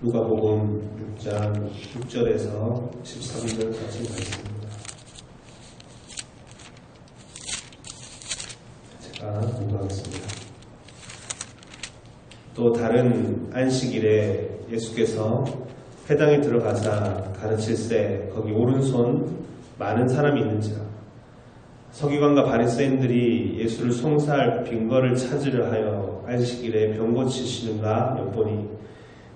누가복음 6장 6절에서 13절까지 말씀입니다. 제가 공부하겠습니다. 또 다른 안식일에 예수께서 회당에 들어가사 가르칠새 거기 오른손 많은 사람이 있는지라. 서기관과 바리새인들이 예수를 송사할 빈거를 찾으려 하여 안식일에 병 고치시는가 엿보니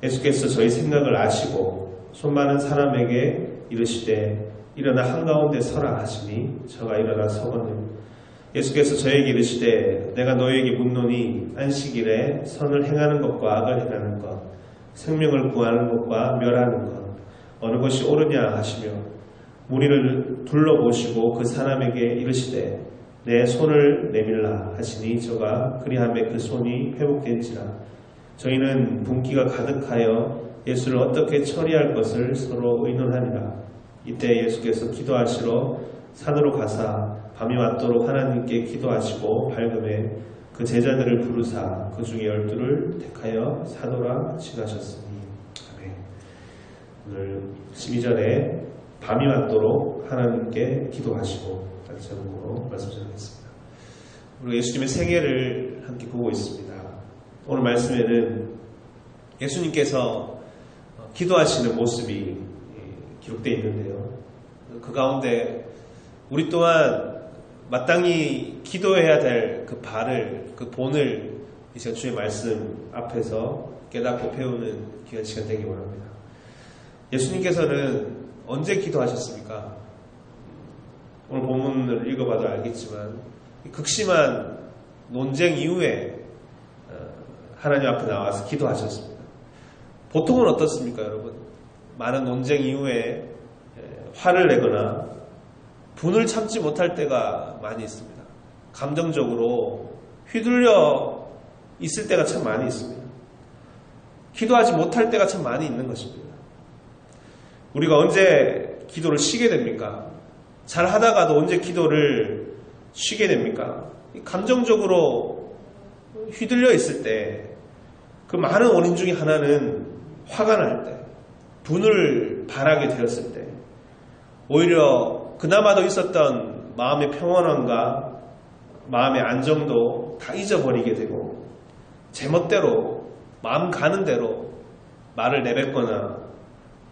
예수께서 저희 생각을 아시고 손 많은 사람에게 이르시되 일어나 한가운데 서라 하시니 저가 일어나 서거늘 예수께서 저에게 이르시되 내가 너희에게 묻노니 안식일에 선을 행하는 것과 악을 행하는 것 생명을 구하는 것과 멸하는 것 어느 것이 옳으냐 하시며 무리를 둘러보시고 그 사람에게 이르시되 내 손을 내밀라 하시니 저가 그리하매 그 손이 회복된지라. 저희는 분기가 가득하여 예수를 어떻게 처리할 것을 서로 의논하니라. 이때 예수께서 기도하시러 산으로 가사 밤이 맞도록 하나님께 기도하시고 밝음에 그 제자들을 부르사 그 중에 12를 택하여 사도라 칭하셨으니. 아멘. 오늘 12절에 밤이 맞도록 하나님께 기도하시고 다시 제목으로 말씀 전하겠습니다. 우리 예수님의 생애를 함께 보고 있습니다. 오늘 말씀에는 예수님께서 기도하시는 모습이 기록되어 있는데요. 그 가운데 우리 또한 마땅히 기도해야 될 그 발을, 그 본을 이 시간 주의 말씀 앞에서 깨닫고 배우는 귀한 시간 되기 원합니다. 예수님께서는 언제 기도하셨습니까? 오늘 본문을 읽어봐도 알겠지만 극심한 논쟁 이후에 하나님 앞에 나와서 기도하셨습니다. 보통은 어떻습니까, 여러분? 많은 논쟁 이후에 화를 내거나 분을 참지 못할 때가 많이 있습니다. 감정적으로 휘둘려 있을 때가 참 많이 있습니다. 기도하지 못할 때가 참 많이 있는 것입니다. 우리가 언제 기도를 쉬게 됩니까? 잘 하다가도 언제 기도를 쉬게 됩니까? 감정적으로 휘둘려 있을 때 그 많은 원인 중에 하나는 화가 날 때, 분을 발하게 되었을 때, 오히려 그나마도 있었던 마음의 평온함과 마음의 안정도 다 잊어버리게 되고 제멋대로 마음 가는 대로 말을 내뱉거나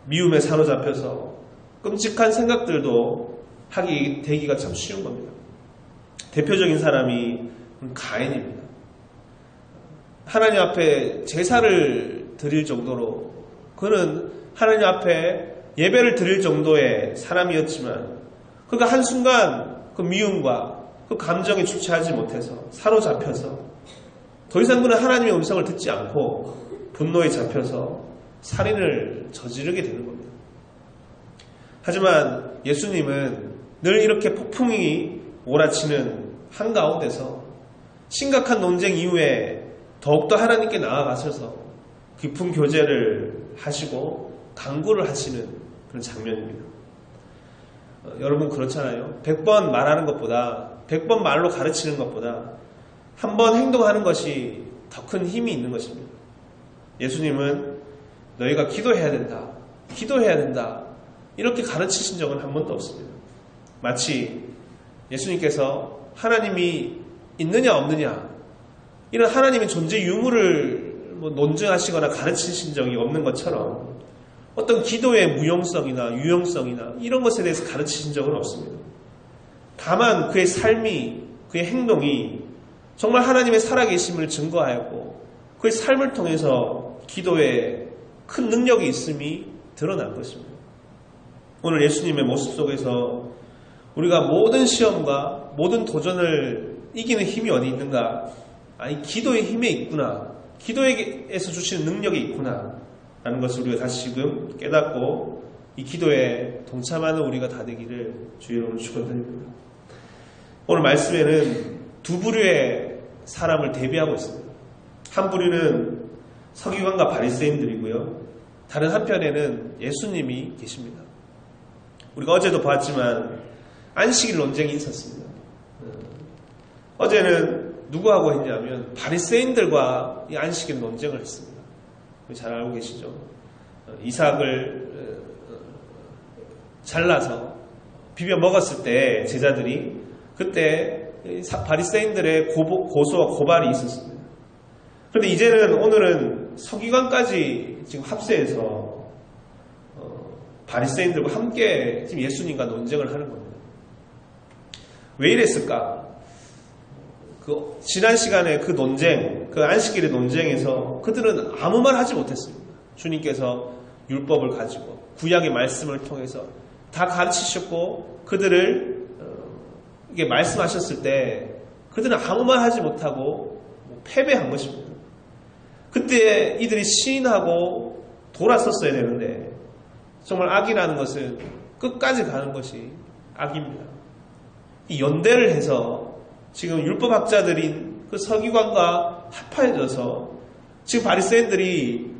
미움에 사로잡혀서 끔찍한 생각들도 하게 되기가 참 쉬운 겁니다. 대표적인 사람이 가인입니다. 하나님 앞에 제사를 드릴 정도로 그는 하나님 앞에 예배를 드릴 정도의 사람이었지만 그가 한순간 그 미움과 그 감정에 주체하지 못해서 사로잡혀서 더 이상 그는 하나님의 음성을 듣지 않고 분노에 잡혀서 살인을 저지르게 되는 겁니다. 하지만 예수님은 늘 이렇게 폭풍이 몰아치는 한가운데서 심각한 논쟁 이후에 더욱더 하나님께 나아가셔서 깊은 교제를 하시고 간구를 하시는 그런 장면입니다. 여러분 그렇잖아요. 100번 말하는 것보다 100번 말로 가르치는 것보다 한 번 행동하는 것이 더 큰 힘이 있는 것입니다. 예수님은 너희가 기도해야 된다. 기도해야 된다. 이렇게 가르치신 적은 한 번도 없습니다. 마치 예수님께서 하나님이 있느냐 없느냐 이런 하나님의 존재 유무를 논증하시거나 가르치신 적이 없는 것처럼 어떤 기도의 무용성이나 유용성이나 이런 것에 대해서 가르치신 적은 없습니다. 다만 그의 삶이, 그의 행동이 정말 하나님의 살아계심을 증거하였고 그의 삶을 통해서 기도에 큰 능력이 있음이 드러난 것입니다. 오늘 예수님의 모습 속에서 우리가 모든 시험과 모든 도전을 이기는 힘이 어디 있는가? 아니, 기도의 힘에 있구나. 기도에서 주시는 능력이 있구나. 라는 것을 우리가 다시금 깨닫고 이 기도에 동참하는 우리가 다 되기를 주의 이름으로 축원드립니다. 오늘 말씀에는 두 부류의 사람을 대비하고 있습니다. 한 부류는 서기관과 바리새인들이고요. 다른 한편에는 예수님이 계십니다. 우리가 어제도 봤지만 안식일 논쟁이 있었습니다. 어제는 누구하고 했냐면 바리새인들과 이 안식일 논쟁을 했습니다. 잘 알고 계시죠? 이삭을 잘라서 비벼 먹었을 때 제자들이 그때 바리새인들의 고소와 고발이 있었습니다. 그런데 이제는 오늘은 서기관까지 지금 합세해서 바리새인들과 함께 지금 예수님과 논쟁을 하는 겁니다. 왜 이랬을까? 지난 시간에 그 논쟁, 그 안식일의 논쟁에서 그들은 아무 말 하지 못했습니다. 주님께서 율법을 가지고 구약의 말씀을 통해서 다 가르치셨고 그들을 이게 말씀하셨을 때 그들은 아무 말 하지 못하고 패배한 것입니다. 그때 이들이 시인하고 돌아섰어야 되는데 정말 악이라는 것은 끝까지 가는 것이 악입니다. 이 연대를 해서 지금 율법학자들인 그 서기관과 합하여져서 지금 바리새인들이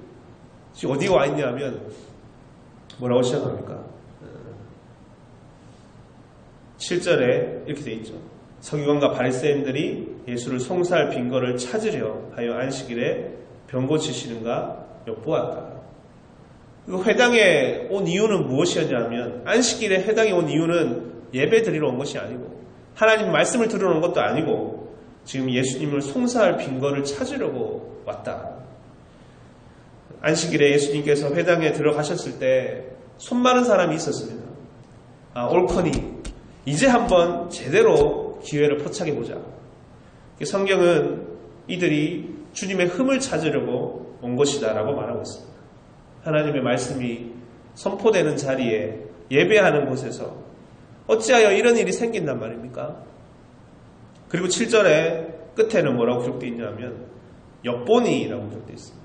지금 어디에 와 있냐면 뭐라고 시작합니까? 7절에 이렇게 돼 있죠. 서기관과 바리새인들이 예수를 송사할 빈거를 찾으려 하여 안식일에 병 고치시는가 엿보았다. 회당에 온 이유는 무엇이었냐면 안식일에 회당에 온 이유는 예배 드리러 온 것이 아니고 하나님 말씀을 들으러 온 것도 아니고 지금 예수님을 송사할 빈거를 찾으려고 왔다. 안식일에 예수님께서 회당에 들어가셨을 때 손 마른 사람이 있었습니다. 옳거니 이제 한번 제대로 기회를 포착해보자. 성경은 이들이 주님의 흠을 찾으려고 온 것이다 라고 말하고 있습니다. 하나님의 말씀이 선포되는 자리에 예배하는 곳에서 어찌하여 이런 일이 생긴단 말입니까? 그리고 7절에 끝에는 뭐라고 기록되어 있냐면 엿보니라고 기록되어 있습니다.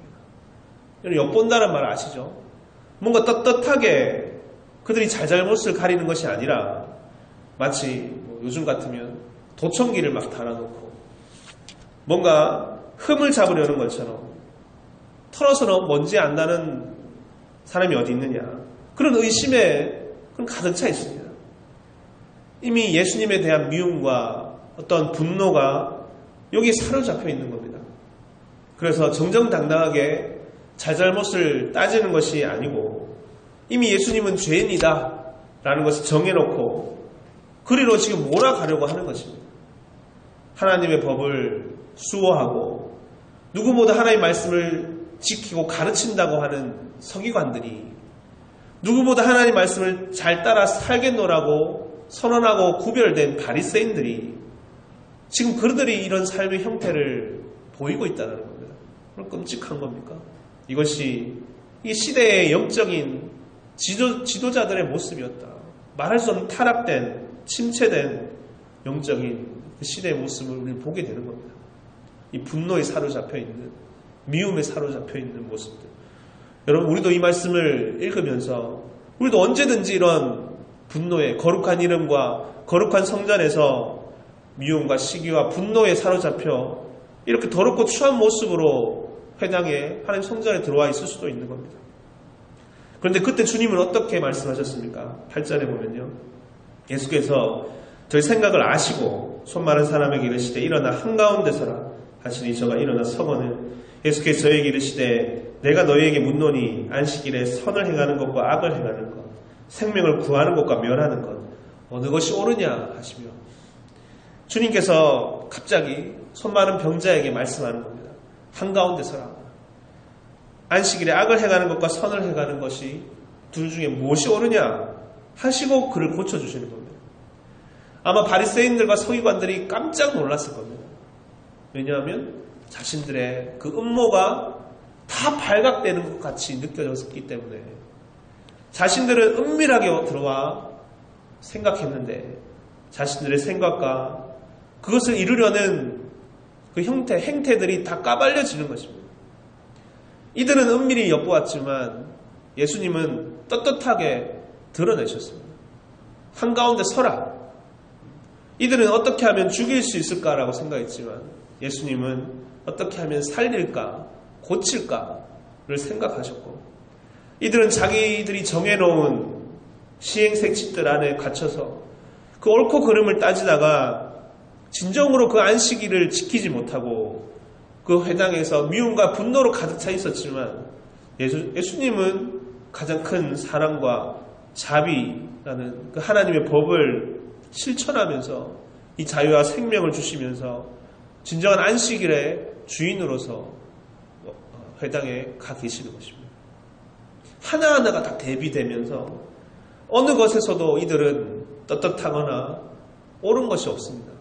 엿본다는 말 아시죠? 뭔가 떳떳하게 그들이 잘잘못을 가리는 것이 아니라 마치 요즘 같으면 도청기를 막 달아놓고 뭔가 흠을 잡으려는 것처럼 털어서는 먼지 안 나는 사람이 어디 있느냐 그런 의심에 가득 차 있습니다. 이미 예수님에 대한 미움과 어떤 분노가 여기에 사로잡혀 있는 겁니다. 그래서 정정당당하게 잘잘못을 따지는 것이 아니고 이미 예수님은 죄인이다 라는 것을 정해놓고 그리로 지금 몰아가려고 하는 것입니다. 하나님의 법을 수호하고 누구보다 하나님의 말씀을 지키고 가르친다고 하는 서기관들이 누구보다 하나님의 말씀을 잘 따라 살겠노라고 선언하고 구별된 바리새인들이 지금 그들이 이런 삶의 형태를 보이고 있다는 겁니다. 끔찍한 겁니까? 이것이 이 시대의 영적인 지도자들의 모습이었다. 말할 수 없는 타락된 침체된 영적인 그 시대의 모습을 우리는 보게 되는 겁니다. 이 분노에 사로잡혀 있는 미움에 사로잡혀 있는 모습들. 여러분 우리도 이 말씀을 읽으면서 우리도 언제든지 이런 분노에 거룩한 이름과 거룩한 성전에서 미움과 시기와 분노에 사로잡혀 이렇게 더럽고 추한 모습으로 회당에 하나님 성전에 들어와 있을 수도 있는 겁니다. 그런데 그때 주님은 어떻게 말씀하셨습니까? 8절에 보면요. 예수께서 저희 생각을 아시고 손 마른 사람에게 이르시되 일어나 한가운데 서라 하시니 저가 일어나 서거늘 예수께서 저에게 이르시되 내가 너희에게 묻노니 안식일에 선을 행하는 것과 악을 행하는 것 생명을 구하는 것과 멸하는 것 어느 것이 옳으냐 하시며 주님께서 갑자기 손 마른 병자에게 말씀하는 겁니다. 한가운데 서라. 안식일에 악을 행하는 것과 선을 행하는 것이 둘 중에 무엇이 옳으냐 하시고 그를 고쳐주시는 겁니다. 아마 바리새인들과 서기관들이 깜짝 놀랐을 겁니다. 왜냐하면 자신들의 그 음모가 다 발각되는 것 같이 느껴졌기 때문에 자신들은 은밀하게 들어와 생각했는데 자신들의 생각과 그것을 이루려는 그 행태들이 다 까발려지는 것입니다. 이들은 은밀히 엿보았지만 예수님은 떳떳하게 드러내셨습니다. 한가운데 서라. 이들은 어떻게 하면 죽일 수 있을까라고 생각했지만 예수님은 어떻게 하면 살릴까, 고칠까를 생각하셨고 이들은 자기들이 정해놓은 시행색칙들 안에 갇혀서 그 옳고 그름을 따지다가 진정으로 그 안식일을 지키지 못하고 그 회당에서 미움과 분노로 가득 차 있었지만 예수님은 가장 큰 사랑과 자비라는 그 하나님의 법을 실천하면서 이 자유와 생명을 주시면서 진정한 안식일의 주인으로서 회당에 가 계시는 것입니다. 하나하나가 다 대비되면서 어느 것에서도 이들은 떳떳하거나 옳은 것이 없습니다.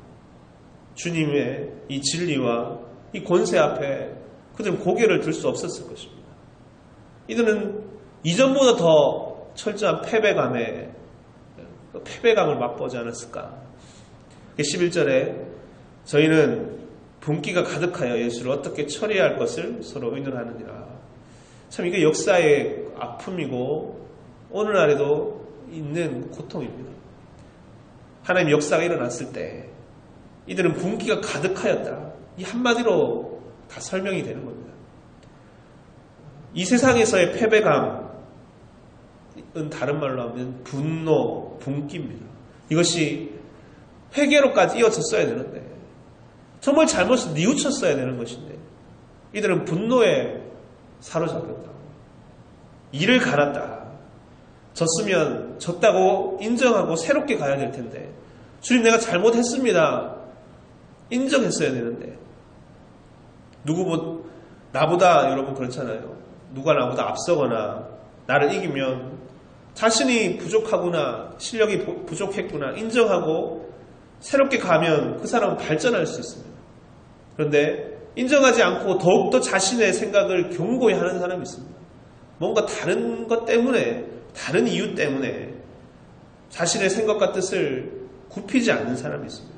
주님의 이 진리와 이 권세 앞에 그들은 고개를 들 수 없었을 것입니다. 이들은 이전보다 더 철저한 패배감을 맛보지 않았을까. 11절에 저희는 분기가 가득하여 예수를 어떻게 처리해야 할 것을 서로 의논하느니라. 참 이게 역사의 아픔이고 오늘날에도 있는 고통입니다. 하나님 역사가 일어났을 때 이들은 분기가 가득하였다. 이 한마디로 다 설명이 되는 겁니다. 이 세상에서의 패배감은 다른 말로 하면 분노, 분기입니다. 이것이 회개로까지 이어졌어야 되는데 정말 잘못을 뉘우쳤어야 되는 것인데 이들은 분노에 사로잡혔다. 이를 갈았다. 졌으면 졌다고 인정하고 새롭게 가야 될 텐데 주님 내가 잘못했습니다. 인정했어야 되는데 나보다 여러분 그렇잖아요. 누가 나보다 앞서거나 나를 이기면 자신이 부족하구나 실력이 부족했구나 인정하고 새롭게 가면 그 사람은 발전할 수 있습니다. 그런데 인정하지 않고 더욱더 자신의 생각을 견고히 하는 사람이 있습니다. 뭔가 다른 것 때문에 다른 이유 때문에 자신의 생각과 뜻을 굽히지 않는 사람이 있습니다.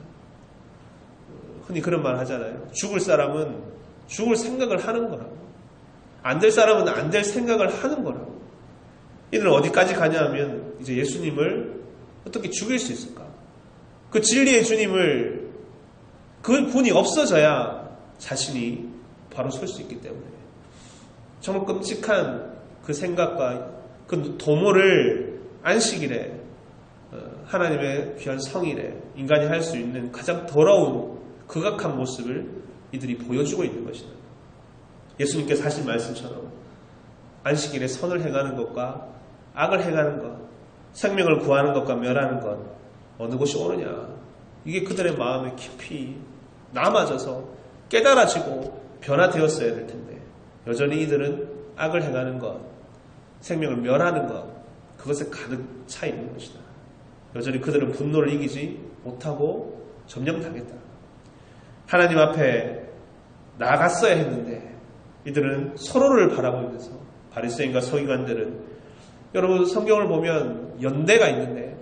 흔히 그런 말 하잖아요. 죽을 사람은 죽을 생각을 하는 거라고. 안 될 사람은 안 될 생각을 하는 거라고. 이들은 어디까지 가냐 하면 이제 예수님을 어떻게 죽일 수 있을까? 그 진리의 주님을 그 분이 없어져야 자신이 바로 설 수 있기 때문에 정말 끔찍한 그 생각과 그 도모를 안식일에 하나님의 귀한 성일에 인간이 할 수 있는 가장 더러운 극악한 모습을 이들이 보여주고 있는 것이다. 예수님께서 하신 말씀처럼 안식일에 선을 행하는 것과 악을 행하는 것, 생명을 구하는 것과 멸하는 것 어느 것이 옳으냐. 이게 그들의 마음에 깊이 남아져서 깨달아지고 변화되었어야 될 텐데 여전히 이들은 악을 행하는 것, 생명을 멸하는 것 그것에 가득 차 있는 것이다. 여전히 그들은 분노를 이기지 못하고 점령당했다. 하나님 앞에 나아갔어야 했는데 이들은 서로를 바라보면서 바리새인과 서기관들은 여러분 성경을 보면 연대가 있는데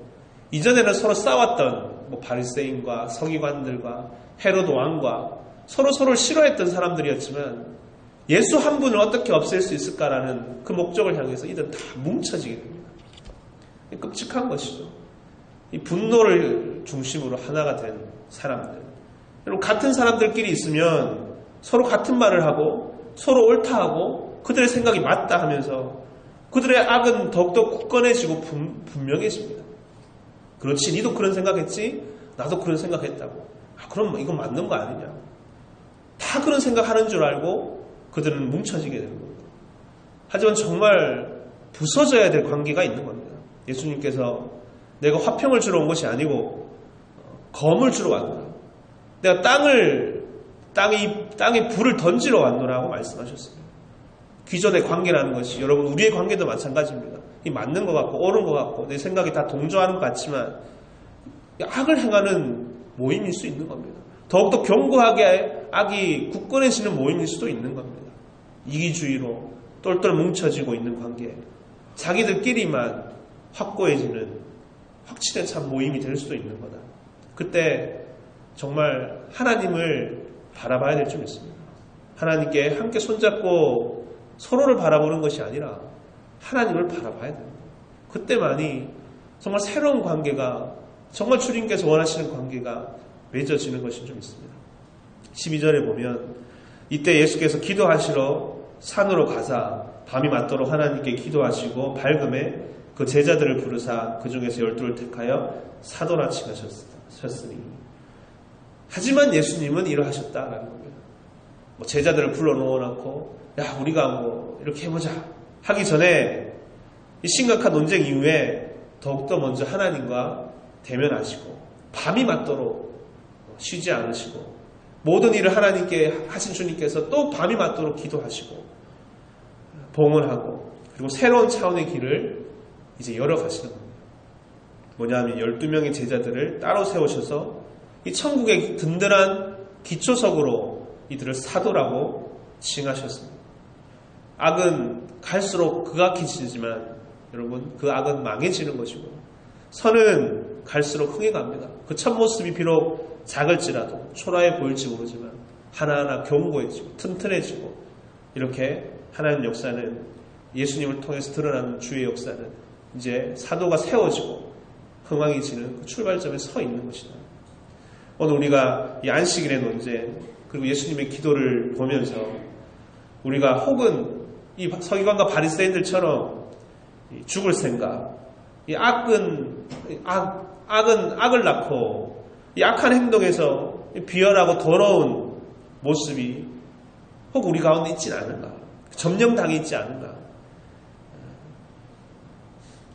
이전에는 서로 싸웠던 바리새인과 서기관들과 헤로드 왕과 서로를 싫어했던 사람들이었지만 예수 한 분을 어떻게 없앨 수 있을까라는 그 목적을 향해서 이들은 다 뭉쳐지게 됩니다. 끔찍한 것이죠. 이 분노를 중심으로 하나가 된 사람들. 여러분 같은 사람들끼리 있으면 서로 같은 말을 하고 서로 옳다 하고 그들의 생각이 맞다 하면서 그들의 악은 더욱더 굳건해지고 분명해집니다. 그렇지 니도 그런 생각했지? 나도 그런 생각했다고. 그럼 이건 맞는 거 아니냐. 다 그런 생각하는 줄 알고 그들은 뭉쳐지게 되는 겁니다. 하지만 정말 부서져야 될 관계가 있는 겁니다. 예수님께서 내가 화평을 주러 온 것이 아니고 검을 주러 왔노라. 내가 땅에 불을 던지러 왔노라고 말씀하셨습니다. 기존의 관계라는 것이 여러분 우리의 관계도 마찬가지입니다. 이 맞는 것 같고 옳은 것 같고 내 생각이 다 동조하는 것 같지만 악을 행하는 모임일 수 있는 겁니다. 더욱더 견고하게 악이 굳건해지는 모임일 수도 있는 겁니다. 이기주의로 똘똘 뭉쳐지고 있는 관계, 자기들끼리만 확고해지는 확실한 참 모임이 될 수도 있는 거다. 그때 정말 하나님을 바라봐야 될 줄 믿습니다. 하나님께 함께 손잡고 서로를 바라보는 것이 아니라 하나님을 바라봐야 됩니다. 그때만이 정말 새로운 관계가 정말 주님께서 원하시는 관계가 맺어지는 것인 줄 믿습니다. 12절에 보면 이때 예수께서 기도하시러 산으로 가사 밤이 맞도록 하나님께 기도하시고 밝음에 그 제자들을 부르사 그 중에서 12를 택하여 사도라 칭하셨으니 하지만 예수님은 이러하셨다라는 겁니다. 제자들을 불러놓고 야 우리가 이렇게 해보자. 하기 전에 이 심각한 논쟁 이후에 더욱더 먼저 하나님과 대면하시고 밤이 맞도록 쉬지 않으시고 모든 일을 하나님께 하신 주님께서 또 밤이 맞도록 기도하시고 봉헌하고 그리고 새로운 차원의 길을 이제 열어가시는 겁니다. 뭐냐면 12명의 제자들을 따로 세우셔서 이 천국의 든든한 기초석으로 이들을 사도라고 칭하셨습니다. 악은 갈수록 극악해지지만 여러분 그 악은 망해지는 것이고 선은 갈수록 흥해갑니다. 그 첫 모습이 비록 작을지라도 초라해 보일지 모르지만 하나하나 견고해지고 튼튼해지고 이렇게 하나님 역사는 예수님을 통해서 드러나는 주의 역사는 이제 사도가 세워지고 흥왕해지는 그 출발점에 서 있는 것이다. 오늘 우리가 이 안식일의 논쟁 그리고 예수님의 기도를 보면서 우리가 혹은 이 서기관과 바리새인들처럼 죽을 생각, 이 악은 악을 낳고 이 악한 행동에서 비열하고 더러운 모습이 혹 우리 가운데 있지는 않은가? 점령당해 있지 않은가?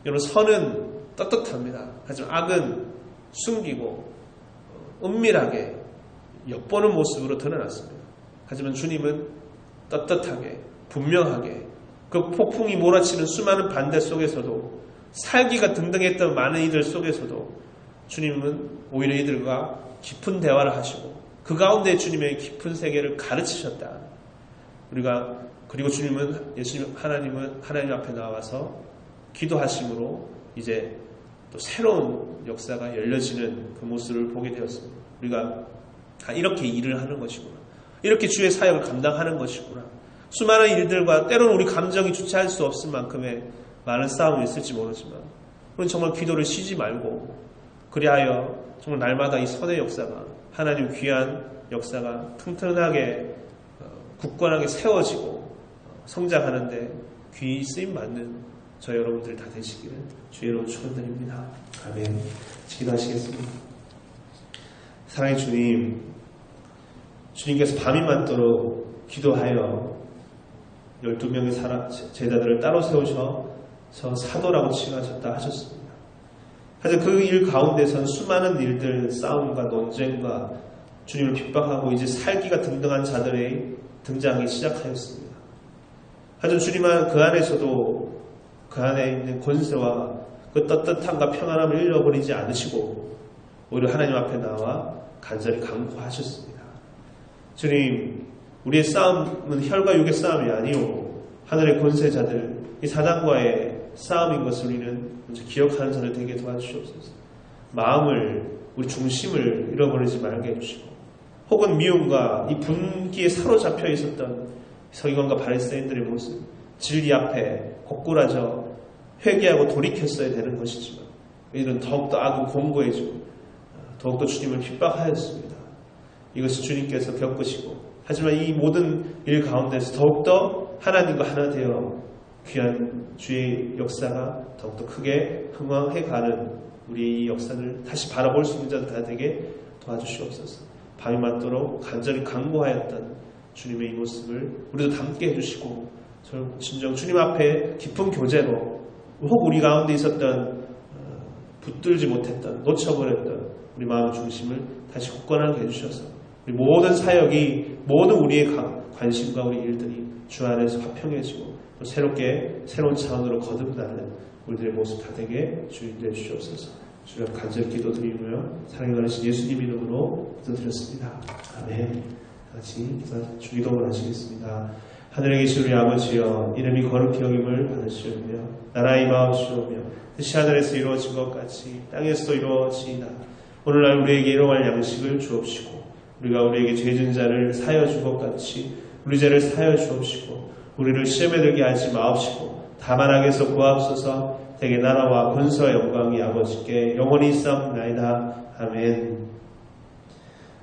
여러분 선은 떳떳합니다. 하지만 악은 숨기고 은밀하게 엿보는 모습으로 드러났습니다. 하지만 주님은 떳떳하게 분명하게 그 폭풍이 몰아치는 수많은 반대 속에서도 살기가 등등했던 많은 이들 속에서도 주님은 오히려 이들과 깊은 대화를 하시고 그 가운데 주님의 깊은 세계를 가르치셨다. 그리고 주님은 하나님은 하나님 앞에 나와서 기도하심으로 이제 또 새로운 역사가 열려지는 그 모습을 보게 되었습니다. 우리가 이렇게 일을 하는 것이구나. 이렇게 주의 사역을 감당하는 것이구나. 수많은 일들과 때로는 우리 감정이 주체할 수 없을 만큼의 많은 싸움이 있을지 모르지만 우리는 정말 기도를 쉬지 말고 그리하여 정말 날마다 이 선의 역사가 하나님 귀한 역사가 튼튼하게 굳건하게 세워지고 성장하는데 귀히 쓰임받는 저 여러분들 다 되시기를 주의 이름으로 축원드립니다. 아멘. 기도하시겠습니다. 사랑의 주님, 주님께서 밤이 맞도록 기도하여 12명의 제자들을 따로 세우셔서 사도라고 칭하셨다 하셨습니다. 하지만 그 일 가운데선 수많은 일들, 싸움과 논쟁과 주님을 핍박하고 이제 살기가 등등한 자들의 등장하기 시작하였습니다. 하지만 주님은 그 안에서도 그 안에 있는 권세와 그 떳떳함과 평안함을 잃어버리지 않으시고 오히려 하나님 앞에 나와 간절히 간구하셨습니다. 주님, 우리의 싸움은 혈과 육의 싸움이 아니오 하늘의 권세자들, 이 사단과의 싸움인 것을 우리는 먼저 기억하는 자들 되게 도와주시옵소서. 마음을, 우리 중심을 잃어버리지 말게 해주시고 혹은 미움과 이 분기에 사로잡혀 있었던 서기관과 바리새인들의 모습, 진리 앞에 고꾸라져 회개하고 돌이켰어야 되는 것이지만 이들은 더욱더 악은 공고해지고 더욱더 주님을 핍박하였습니다. 이것이 주님께서 겪으시고 하지만 이 모든 일 가운데서 더욱더 하나님과 하나 되어 귀한 주의 역사가 더욱더 크게 흥왕해가는 우리의 이 역사를 다시 바라볼 수 있는 자들 다 되게 도와주시옵소서. 밤이 맞도록 간절히 간구하였던 주님의 이 모습을 우리도 담게 해주시고 진정 주님 앞에 깊은 교제로 혹 우리 가운데 있었던 붙들지 못했던 놓쳐버렸던 우리 마음의 중심을 다시 굳건하게 해주셔서 우리 모든 사역이 모든 우리의 관심과 우리 일들이 주 안에서 화평해지고 또 새롭게 새로운 차원으로 거듭나는 우리들의 모습 다 되게 주인되어 주시옵소서. 주여 간절히 기도드리며 사랑에 관하신 예수님 이름으로 기도드렸습니다. 아멘. 같이 주기도를 하시겠습니다. 하늘에 계신 우리 아버지여, 이름이 거룩히 여김을 받으시오며 나라가 임하옵시오며 뜻이 하늘에서 이루어진 것 같이 땅에서도 이루어지이다. 오늘날 우리에게 일용할 양식을 주옵시고 우리가 우리에게 죄진 자를 사하여 준 것 같이 우리 죄를 사하여 주옵시고 우리를 시험에 들게 하지 마옵시고 다만 악에서 구하옵소서. 대개 나라와 권세와 영광이 아버지께 영원히 있사옵나이다. 아멘.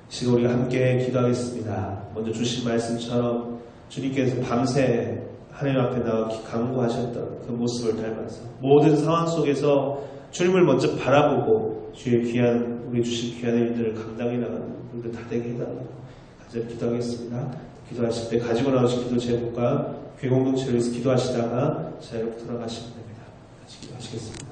지금 우리가 함께 기도하겠습니다. 먼저 주신 말씀처럼 주님께서 밤새 하나님 앞에 나와 간구하셨던 그 모습을 닮아서 모든 상황 속에서 주님을 먼저 바라보고 주의 귀한 우리 주신 귀한 일들을 감당해 나가는 우리들 다 되게 해달라고 간절히 기도하겠습니다. 기도하실 때 가지고 나오신 기도 제목과 교회 공동체를 위해서 기도하시다가 자유롭게 돌아가시면 됩니다. 같이 기도하시겠습니다.